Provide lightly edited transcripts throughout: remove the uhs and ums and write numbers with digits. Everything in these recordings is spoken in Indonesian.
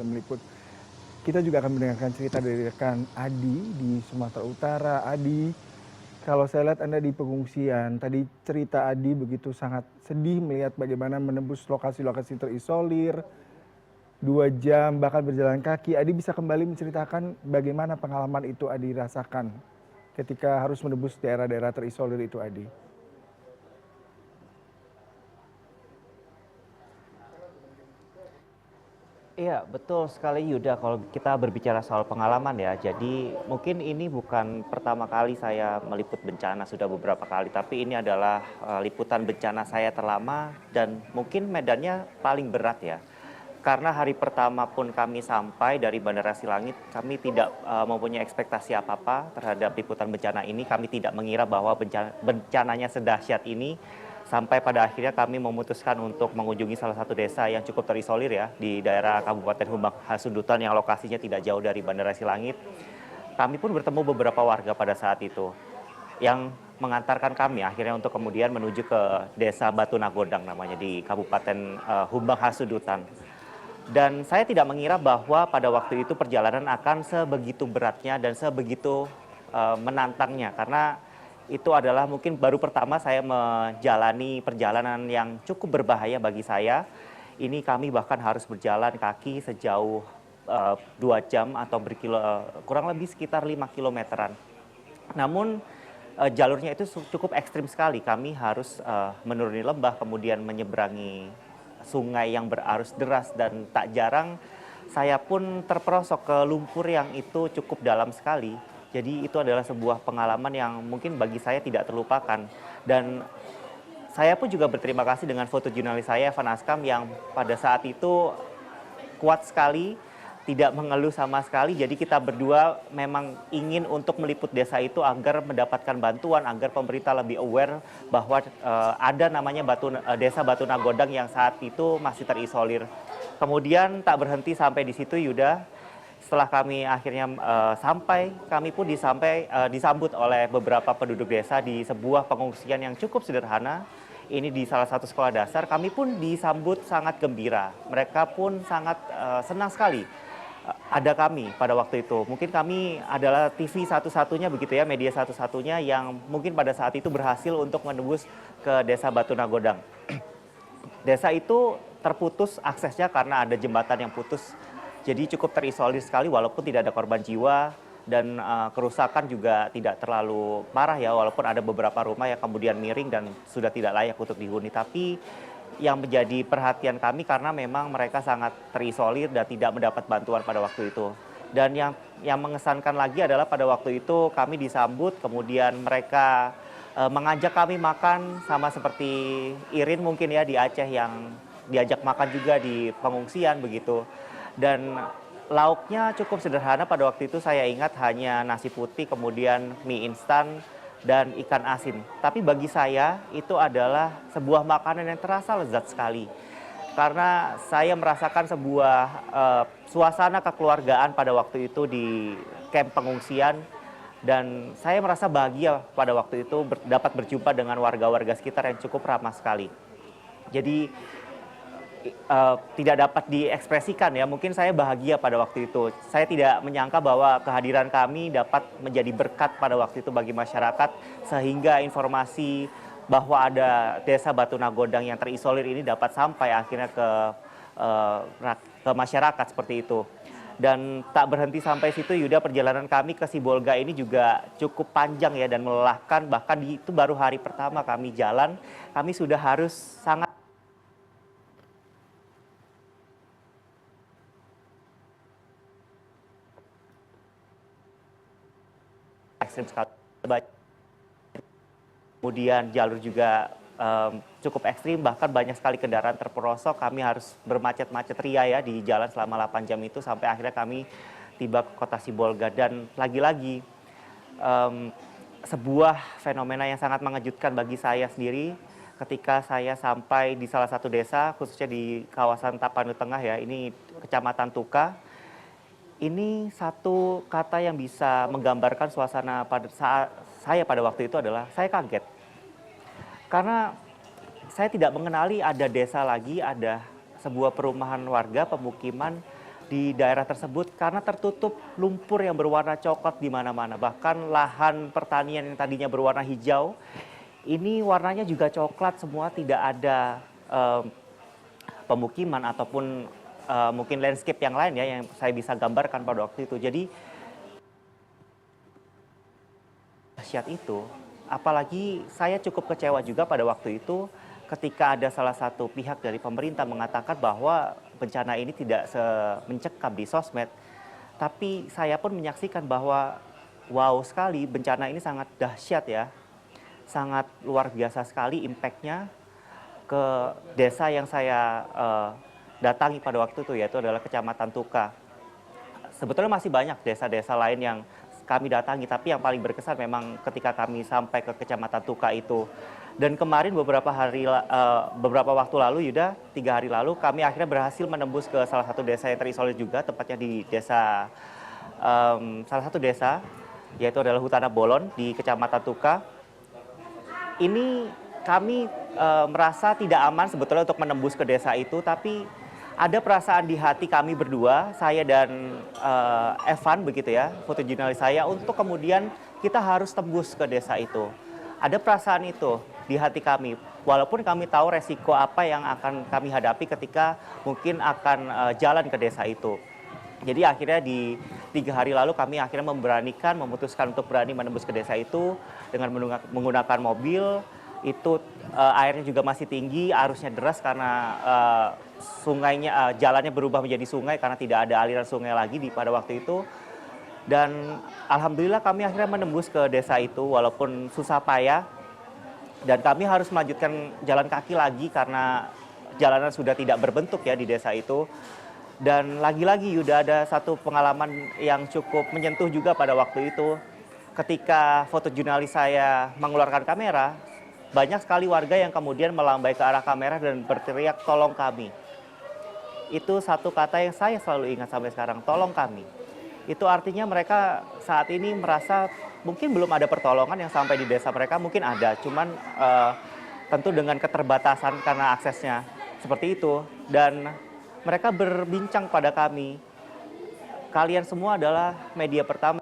meliput. Kita juga akan mendengarkan cerita dari rekan Adi di Sumatera Utara. Adi, kalau saya lihat Anda di pengungsian, tadi cerita Adi begitu sangat sedih melihat bagaimana menembus lokasi-lokasi terisolir, 2 jam bahkan berjalan kaki. Adi bisa kembali menceritakan bagaimana pengalaman itu Adi rasakan ketika harus menembus daerah-daerah terisolir itu Adi. Iya, betul sekali Yuda. Kalau kita berbicara soal pengalaman ya, jadi mungkin ini bukan pertama kali saya meliput bencana, sudah beberapa kali, tapi ini adalah liputan bencana saya terlama dan mungkin medannya paling berat ya. Karena hari pertama pun kami sampai dari Bandara Silangit, kami tidak mempunyai ekspektasi apa-apa terhadap liputan bencana ini. Kami tidak mengira bahwa bencananya sedahsyat ini. Sampai pada akhirnya kami memutuskan untuk mengunjungi salah satu desa yang cukup terisolir ya di daerah Kabupaten Humbang Hasundutan yang lokasinya tidak jauh dari Bandara Silangit. Kami pun bertemu beberapa warga pada saat itu yang mengantarkan kami akhirnya untuk kemudian menuju ke desa Batu Nagodang namanya di Kabupaten Humbang Hasundutan. Dan saya tidak mengira bahwa pada waktu itu perjalanan akan sebegitu beratnya dan sebegitu menantangnya karena itu adalah mungkin baru pertama saya menjalani perjalanan yang cukup berbahaya bagi saya. Ini kami bahkan harus berjalan kaki sejauh 2 jam atau kurang lebih sekitar 5 kilometeran. Namun jalurnya itu cukup ekstrim sekali. Kami harus menuruni lembah, kemudian menyeberangi sungai yang berarus deras dan tak jarang saya pun terperosok ke lumpur yang itu cukup dalam sekali. Jadi itu adalah sebuah pengalaman yang mungkin bagi saya tidak terlupakan. Dan saya pun juga berterima kasih dengan foto jurnalis saya, Evan Askam, yang pada saat itu kuat sekali, tidak mengeluh sama sekali. Jadi kita berdua memang ingin untuk meliput desa itu agar mendapatkan bantuan, agar pemerintah lebih aware bahwa ada namanya desa Batu Nagodang yang saat itu masih terisolir. Kemudian tak berhenti sampai di situ Yuda. Setelah kami akhirnya sampai, kami pun disambut oleh beberapa penduduk desa di sebuah pengungsian yang cukup sederhana. Ini di salah satu sekolah dasar, kami pun disambut sangat gembira. Mereka pun sangat senang sekali ada kami pada waktu itu. Mungkin kami adalah TV satu-satunya begitu ya, media satu-satunya yang mungkin pada saat itu berhasil untuk menembus ke desa Batu Nagodang. Desa itu terputus aksesnya karena ada jembatan yang putus. Jadi cukup terisolir sekali walaupun tidak ada korban jiwa dan kerusakan juga tidak terlalu parah ya, walaupun ada beberapa rumah yang kemudian miring dan sudah tidak layak untuk dihuni. Tapi yang menjadi perhatian kami karena memang mereka sangat terisolir dan tidak mendapat bantuan pada waktu itu. Dan yang mengesankan lagi adalah pada waktu itu kami disambut, kemudian mereka mengajak kami makan sama seperti Irin mungkin ya di Aceh yang diajak makan juga di pengungsian begitu. Dan lauknya cukup sederhana pada waktu itu saya ingat hanya nasi putih, kemudian mie instan dan ikan asin. Tapi bagi saya itu adalah sebuah makanan yang terasa lezat sekali. Karena saya merasakan sebuah suasana kekeluargaan pada waktu itu di kamp pengungsian. Dan saya merasa bahagia pada waktu itu dapat berjumpa dengan warga-warga sekitar yang cukup ramah sekali. Jadi tidak dapat diekspresikan ya. Mungkin saya bahagia pada waktu itu. Saya tidak menyangka bahwa kehadiran kami dapat menjadi berkat pada waktu itu bagi masyarakat sehingga informasi bahwa ada desa Batu Nagodang yang terisolir ini dapat sampai akhirnya ke masyarakat seperti itu. Dan tak berhenti sampai situ Yuda, perjalanan kami ke Sibolga ini juga cukup panjang ya dan melelahkan. Bahkan itu baru hari pertama kami jalan, kami sudah harus sangat ekstrim sekali. Kemudian jalur juga cukup ekstrim, bahkan banyak sekali kendaraan terperosok. Kami harus bermacet-macet ria ya di jalan selama 8 jam itu sampai akhirnya kami tiba ke kota Sibolga. Dan lagi-lagi sebuah fenomena yang sangat mengejutkan bagi saya sendiri ketika saya sampai di salah satu desa, khususnya di kawasan Tapanuli Tengah ya, ini Kecamatan Tuka. Ini satu kata yang bisa menggambarkan suasana pada saat saya pada waktu itu adalah saya kaget. Karena saya tidak mengenali ada desa lagi, ada sebuah perumahan warga, pemukiman di daerah tersebut karena tertutup lumpur yang berwarna coklat di mana-mana. Bahkan lahan pertanian yang tadinya berwarna hijau, ini warnanya juga coklat semua, tidak ada pemukiman ataupun mungkin landscape yang lain ya yang saya bisa gambarkan pada waktu itu. Jadi dahsyat itu, apalagi saya cukup kecewa juga pada waktu itu ketika ada salah satu pihak dari pemerintah mengatakan bahwa bencana ini tidak mencekam di sosmed, tapi saya pun menyaksikan bahwa wow sekali, bencana ini sangat dahsyat ya, sangat luar biasa sekali impact-nya ke desa yang saya datangi pada waktu itu, yaitu adalah Kecamatan Tuka. Sebetulnya masih banyak desa-desa lain yang kami datangi, tapi yang paling berkesan memang ketika kami sampai ke Kecamatan Tuka itu. Dan kemarin beberapa waktu lalu, Yuda, 3 hari lalu, kami akhirnya berhasil menembus ke salah satu desa yang terisolir juga, tepatnya di salah satu desa, yaitu adalah Hutana Bolon di Kecamatan Tuka. Ini kami merasa tidak aman sebetulnya untuk menembus ke desa itu, tapi ada perasaan di hati kami berdua, saya dan Evan begitu ya, fotojurnalis saya, untuk kemudian kita harus tembus ke desa itu. Ada perasaan itu di hati kami, walaupun kami tahu resiko apa yang akan kami hadapi ketika mungkin akan jalan ke desa itu. Jadi akhirnya di 3 hari lalu kami akhirnya memutuskan untuk berani menembus ke desa itu dengan menggunakan mobil. Itu airnya juga masih tinggi, arusnya deras karena sungainya, jalannya berubah menjadi sungai karena tidak ada aliran sungai lagi pada waktu itu. Dan alhamdulillah kami akhirnya menembus ke desa itu walaupun susah payah. Dan kami harus melanjutkan jalan kaki lagi karena jalanan sudah tidak berbentuk ya di desa itu. Dan lagi-lagi Yuda, ada satu pengalaman yang cukup menyentuh juga pada waktu itu. Ketika fotojurnalis saya mengeluarkan kamera, banyak sekali warga yang kemudian melambai ke arah kamera dan berteriak, "Tolong kami." Itu satu kata yang saya selalu ingat sampai sekarang, tolong kami. Itu artinya mereka saat ini merasa mungkin belum ada pertolongan yang sampai di desa mereka, mungkin ada, cuman tentu dengan keterbatasan karena aksesnya seperti itu. Dan mereka berbincang pada kami, kalian semua adalah media pertama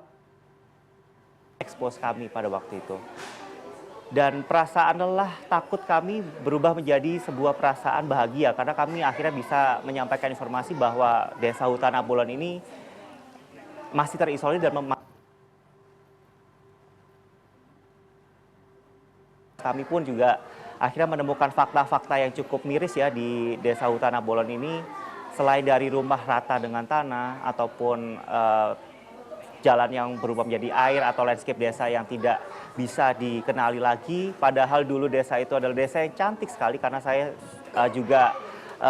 expose kami pada waktu itu. Dan perasaan lelah, takut kami berubah menjadi sebuah perasaan bahagia karena kami akhirnya bisa menyampaikan informasi bahwa desa Hutana Bolon ini masih terisolir dan kami pun juga akhirnya menemukan fakta-fakta yang cukup miris ya di desa Hutana Bolon ini. Selain dari rumah rata dengan tanah ataupun jalan yang berubah menjadi air atau landscape desa yang tidak bisa dikenali lagi. Padahal dulu desa itu adalah desa yang cantik sekali karena saya juga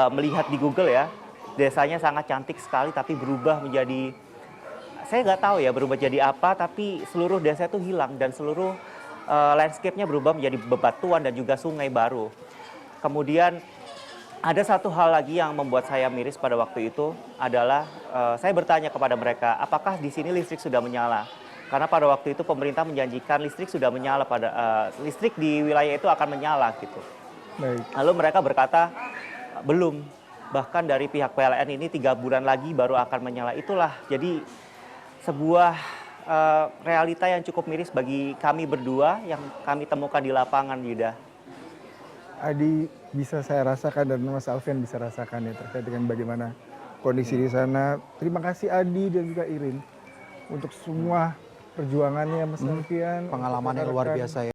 melihat di Google ya. Desanya sangat cantik sekali tapi berubah menjadi, saya nggak tahu ya berubah jadi apa, tapi seluruh desa itu hilang dan seluruh landscape-nya berubah menjadi bebatuan dan juga sungai baru. Kemudian ada satu hal lagi yang membuat saya miris pada waktu itu adalah saya bertanya kepada mereka, apakah di sini listrik sudah menyala? Karena pada waktu itu pemerintah menjanjikan listrik sudah menyala, listrik di wilayah itu akan menyala gitu. Baik. Lalu mereka berkata belum, bahkan dari pihak PLN ini 3 bulan lagi baru akan menyala. Itulah jadi sebuah realita yang cukup miris bagi kami berdua yang kami temukan di lapangan, Yuda. Adi, bisa saya rasakan dan Mas Alfian bisa rasakan ya terkait dengan bagaimana kondisi di sana. Terima kasih Adi dan juga Irin untuk semua perjuangannya Mas Alfian. Pengalaman yang luar biasa ya.